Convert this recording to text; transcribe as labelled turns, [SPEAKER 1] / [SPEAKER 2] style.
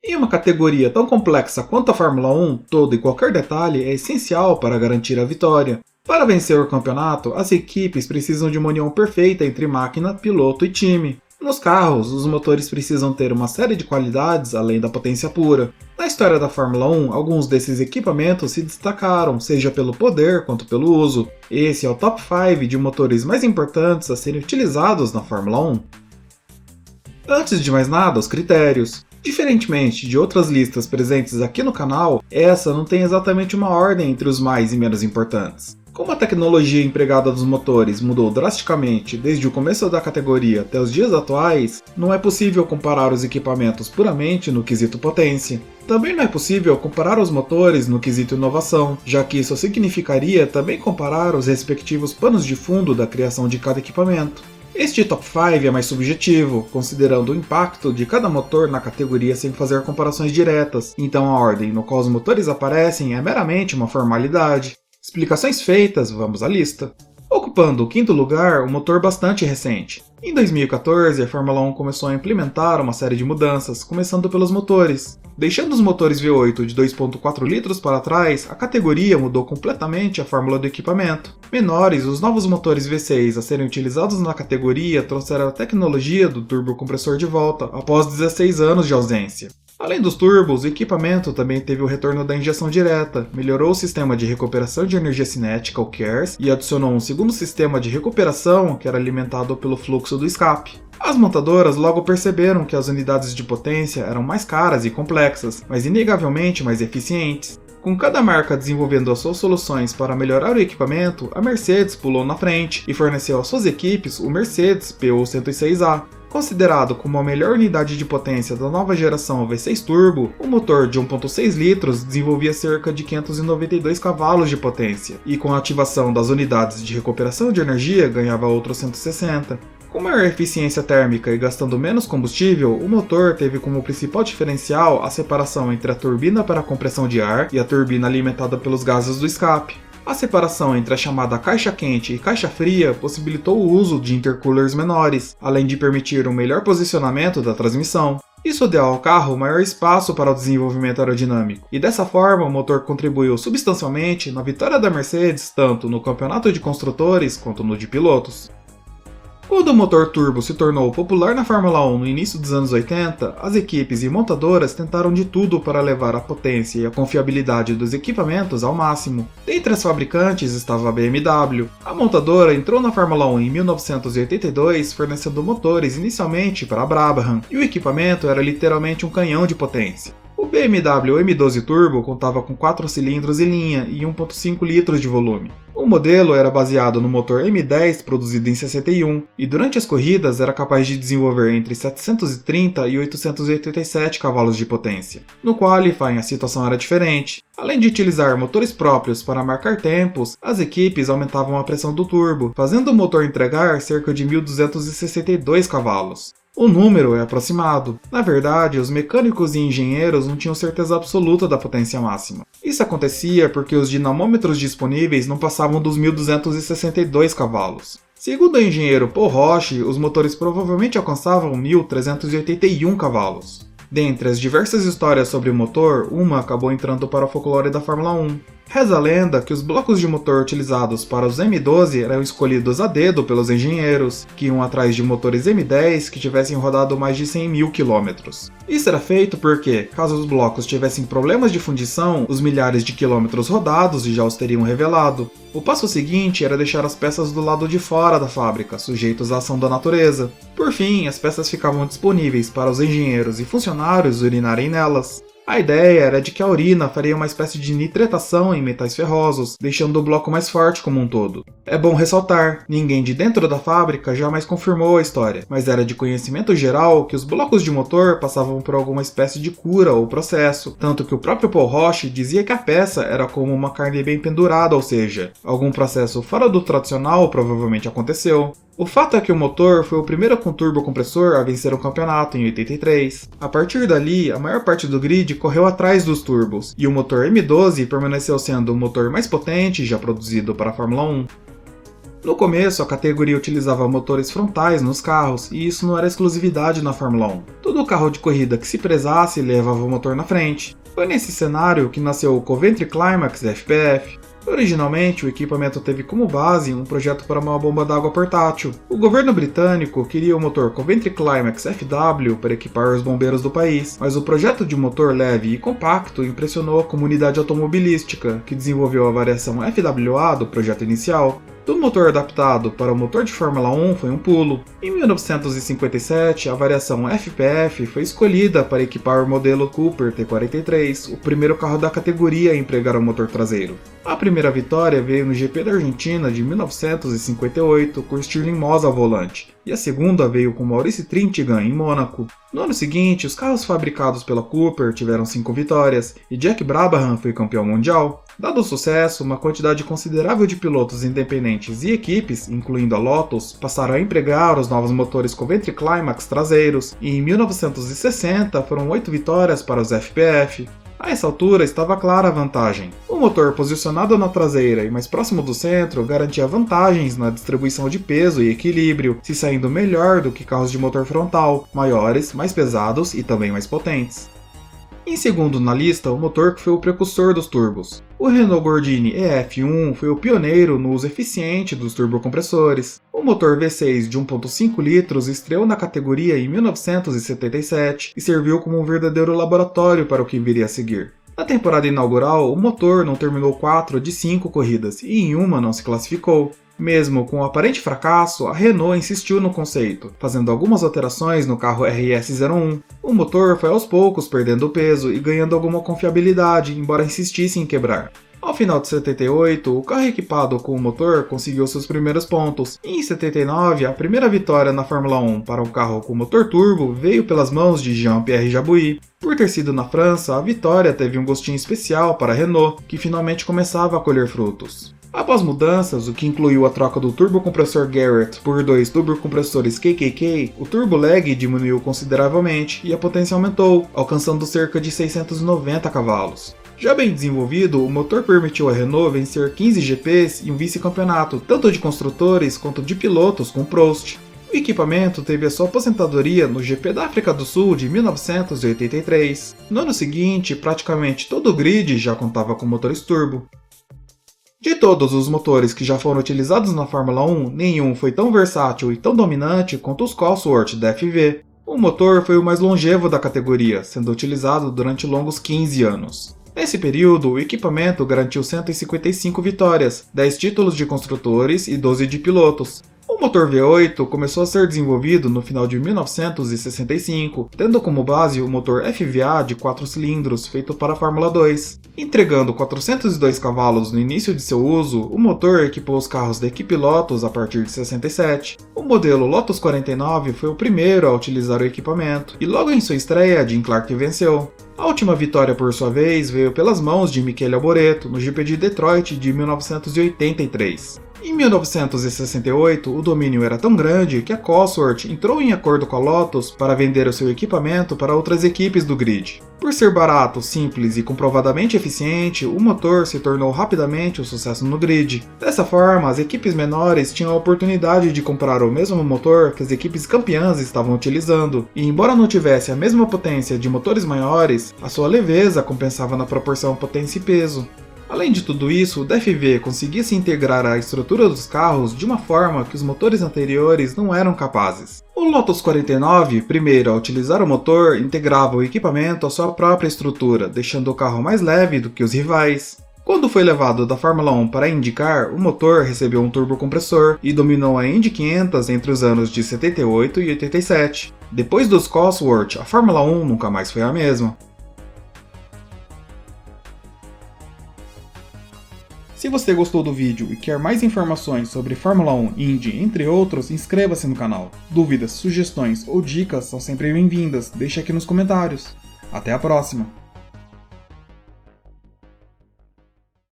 [SPEAKER 1] Em uma categoria tão complexa quanto a Fórmula 1, todo e qualquer detalhe é essencial para garantir a vitória. Para vencer o campeonato, as equipes precisam de uma união perfeita entre máquina, piloto e time. Nos carros, os motores precisam ter uma série de qualidades além da potência pura. Na história da Fórmula 1, alguns desses equipamentos se destacaram, seja pelo poder quanto pelo uso. Esse é o top 5 de motores mais importantes a serem utilizados na Fórmula 1. Antes de mais nada, os critérios. Diferentemente de outras listas presentes aqui no canal, essa não tem exatamente uma ordem entre os mais e menos importantes. Como a tecnologia empregada nos motores mudou drasticamente desde o começo da categoria até os dias atuais, não é possível comparar os equipamentos puramente no quesito potência. Também não é possível comparar os motores no quesito inovação, já que isso significaria também comparar os respectivos panos de fundo da criação de cada equipamento. Este top 5 é mais subjetivo, considerando o impacto de cada motor na categoria sem fazer comparações diretas, então a ordem no qual os motores aparecem é meramente uma formalidade. Explicações feitas, vamos à lista. Ocupando o quinto lugar, um motor bastante recente. Em 2014, a Fórmula 1 começou a implementar uma série de mudanças, começando pelos motores. Deixando os motores V8 de 2.4 litros para trás, a categoria mudou completamente a fórmula do equipamento. Menores, os novos motores V6 a serem utilizados na categoria trouxeram a tecnologia do turbocompressor de volta, após 16 anos de ausência. Além dos turbos, o equipamento também teve o retorno da injeção direta, melhorou o sistema de recuperação de energia cinética, o KERS, e adicionou um segundo sistema de recuperação que era alimentado pelo fluxo do escape. As montadoras logo perceberam que as unidades de potência eram mais caras e complexas, mas inegavelmente mais eficientes. Com cada marca desenvolvendo as suas soluções para melhorar o equipamento, a Mercedes pulou na frente e forneceu às suas equipes o Mercedes PO106A. Considerado como a melhor unidade de potência da nova geração V6 Turbo, o motor de 1.6 litros desenvolvia cerca de 592 cavalos de potência, e com a ativação das unidades de recuperação de energia ganhava outros 160. Com maior eficiência térmica e gastando menos combustível, o motor teve como principal diferencial a separação entre a turbina para a compressão de ar e a turbina alimentada pelos gases do escape. A separação entre a chamada caixa quente e caixa fria possibilitou o uso de intercoolers menores, além de permitir um melhor posicionamento da transmissão. Isso deu ao carro maior espaço para o desenvolvimento aerodinâmico, e dessa forma o motor contribuiu substancialmente na vitória da Mercedes tanto no campeonato de construtores quanto no de pilotos. Quando o motor turbo se tornou popular na Fórmula 1 no início dos anos 80, as equipes e montadoras tentaram de tudo para levar a potência e a confiabilidade dos equipamentos ao máximo. Dentre as fabricantes estava a BMW. A montadora entrou na Fórmula 1 em 1982 fornecendo motores inicialmente para a Brabham, e o equipamento era literalmente um canhão de potência. O BMW M12 Turbo contava com 4 cilindros e linha e 1.5 litros de volume. O modelo era baseado no motor M10 produzido em 61 e durante as corridas era capaz de desenvolver entre 730 e 887 cavalos de potência. No qualifying a situação era diferente. Além de utilizar motores próprios para marcar tempos, as equipes aumentavam a pressão do turbo, fazendo o motor entregar cerca de 1.262 cavalos. O número é aproximado. Na verdade, os mecânicos e engenheiros não tinham certeza absoluta da potência máxima. Isso acontecia porque os dinamômetros disponíveis não passavam dos 1.262 cavalos. Segundo o engenheiro Paul Roche, os motores provavelmente alcançavam 1.381 cavalos. Dentre as diversas histórias sobre o motor, uma acabou entrando para o folclore da Fórmula 1. Reza a lenda que os blocos de motor utilizados para os M12 eram escolhidos a dedo pelos engenheiros, que iam atrás de motores M10 que tivessem rodado mais de 100 mil quilômetros. Isso era feito porque, caso os blocos tivessem problemas de fundição, os milhares de quilômetros rodados já os teriam revelado. O passo seguinte era deixar as peças do lado de fora da fábrica, sujeitos à ação da natureza. Por fim, as peças ficavam disponíveis para os engenheiros e funcionários urinarem nelas. A ideia era de que a urina faria uma espécie de nitretação em metais ferrosos, deixando o bloco mais forte como um todo. É bom ressaltar, ninguém de dentro da fábrica jamais confirmou a história, mas era de conhecimento geral que os blocos de motor passavam por alguma espécie de cura ou processo, tanto que o próprio Paul Roche dizia que a peça era como uma carne bem pendurada, ou seja, algum processo fora do tradicional provavelmente aconteceu. O fato é que o motor foi o primeiro com turbocompressor a vencer o campeonato em 83. A partir dali, a maior parte do grid correu atrás dos turbos, e o motor M12 permaneceu sendo o motor mais potente já produzido para a Fórmula 1. No começo, a categoria utilizava motores frontais nos carros, e isso não era exclusividade na Fórmula 1. Todo carro de corrida que se prezasse levava o motor na frente. Foi nesse cenário que nasceu o Coventry Climax FPF. Originalmente, o equipamento teve como base um projeto para uma bomba d'água portátil. O governo britânico queria o motor Coventry Climax FW para equipar os bombeiros do país, mas o projeto de motor leve e compacto impressionou a comunidade automobilística, que desenvolveu a variação FWA do projeto inicial. Do motor adaptado para o motor de Fórmula 1 foi um pulo. Em 1957, a variação FPF foi escolhida para equipar o modelo Cooper T43, o primeiro carro da categoria a empregar o motor traseiro. A primeira vitória veio no GP da Argentina de 1958, com Stirling Moss ao volante, e a segunda veio com Maurice Trintigan em Mônaco. No ano seguinte, os carros fabricados pela Cooper tiveram 5 vitórias, e Jack Brabham foi campeão mundial. Dado o sucesso, uma quantidade considerável de pilotos independentes e equipes, incluindo a Lotus, passaram a empregar os novos motores Coventry Climax traseiros, e em 1960 foram 8 vitórias para os FPF. A essa altura estava clara a vantagem. O motor posicionado na traseira e mais próximo do centro garantia vantagens na distribuição de peso e equilíbrio, se saindo melhor do que carros de motor frontal, maiores, mais pesados e também mais potentes. Em segundo na lista, o motor que foi o precursor dos turbos. O Renault Gordini EF1 foi o pioneiro no uso eficiente dos turbocompressores. O motor V6 de 1.5 litros estreou na categoria em 1977 e serviu como um verdadeiro laboratório para o que viria a seguir. Na temporada inaugural, o motor não terminou 4 de 5 corridas e em uma não se classificou. Mesmo com o aparente fracasso, a Renault insistiu no conceito, fazendo algumas alterações no carro RS01. O motor foi aos poucos perdendo peso e ganhando alguma confiabilidade, embora insistisse em quebrar. Ao final de 78, o carro equipado com o motor conseguiu seus primeiros pontos, e em 79, a primeira vitória na Fórmula 1 para um carro com motor turbo veio pelas mãos de Jean-Pierre Jabouille. Por ter sido na França, a vitória teve um gostinho especial para a Renault, que finalmente começava a colher frutos. Após mudanças, o que incluiu a troca do turbocompressor Garrett por 2 turbocompressores KKK, o turbo lag diminuiu consideravelmente e a potência aumentou, alcançando cerca de 690 cavalos. Já bem desenvolvido, o motor permitiu à Renault vencer 15 GPs e um vice-campeonato, tanto de construtores quanto de pilotos com Prost. O equipamento teve a sua aposentadoria no GP da África do Sul de 1983. No ano seguinte, praticamente todo o grid já contava com motores turbo. De todos os motores que já foram utilizados na Fórmula 1, nenhum foi tão versátil e tão dominante quanto os Cosworth da FV. O motor foi o mais longevo da categoria, sendo utilizado durante longos 15 anos. Nesse período, o equipamento garantiu 155 vitórias, 10 títulos de construtores e 12 de pilotos. O motor V8 começou a ser desenvolvido no final de 1965, tendo como base o motor FVA de 4 cilindros feito para a Fórmula 2. Entregando 402 cavalos no início de seu uso, o motor equipou os carros da equipe Lotus a partir de 67. O modelo Lotus 49 foi o primeiro a utilizar o equipamento, e logo em sua estreia, Jim Clark venceu. A última vitória, por sua vez, veio pelas mãos de Michele Alboreto no GP de Detroit de 1983. Em 1968, o domínio era tão grande que a Cosworth entrou em acordo com a Lotus para vender o seu equipamento para outras equipes do grid. Por ser barato, simples e comprovadamente eficiente, o motor se tornou rapidamente um sucesso no grid. Dessa forma, as equipes menores tinham a oportunidade de comprar o mesmo motor que as equipes campeãs estavam utilizando, e embora não tivesse a mesma potência de motores maiores, a sua leveza compensava na proporção potência e peso. Além de tudo isso, o DFV conseguia se integrar à estrutura dos carros de uma forma que os motores anteriores não eram capazes. O Lotus 49, primeiro a utilizar o motor, integrava o equipamento à sua própria estrutura, deixando o carro mais leve do que os rivais. Quando foi levado da Fórmula 1 para a IndyCar, o motor recebeu um turbocompressor e dominou a Indy 500 entre os anos de 78 e 87. Depois dos Cosworth, a Fórmula 1 nunca mais foi a mesma. Se você gostou do vídeo e quer mais informações sobre Fórmula 1, Indy, entre outros, inscreva-se no canal. Dúvidas, sugestões ou dicas são sempre bem-vindas, deixe aqui nos comentários. Até a próxima!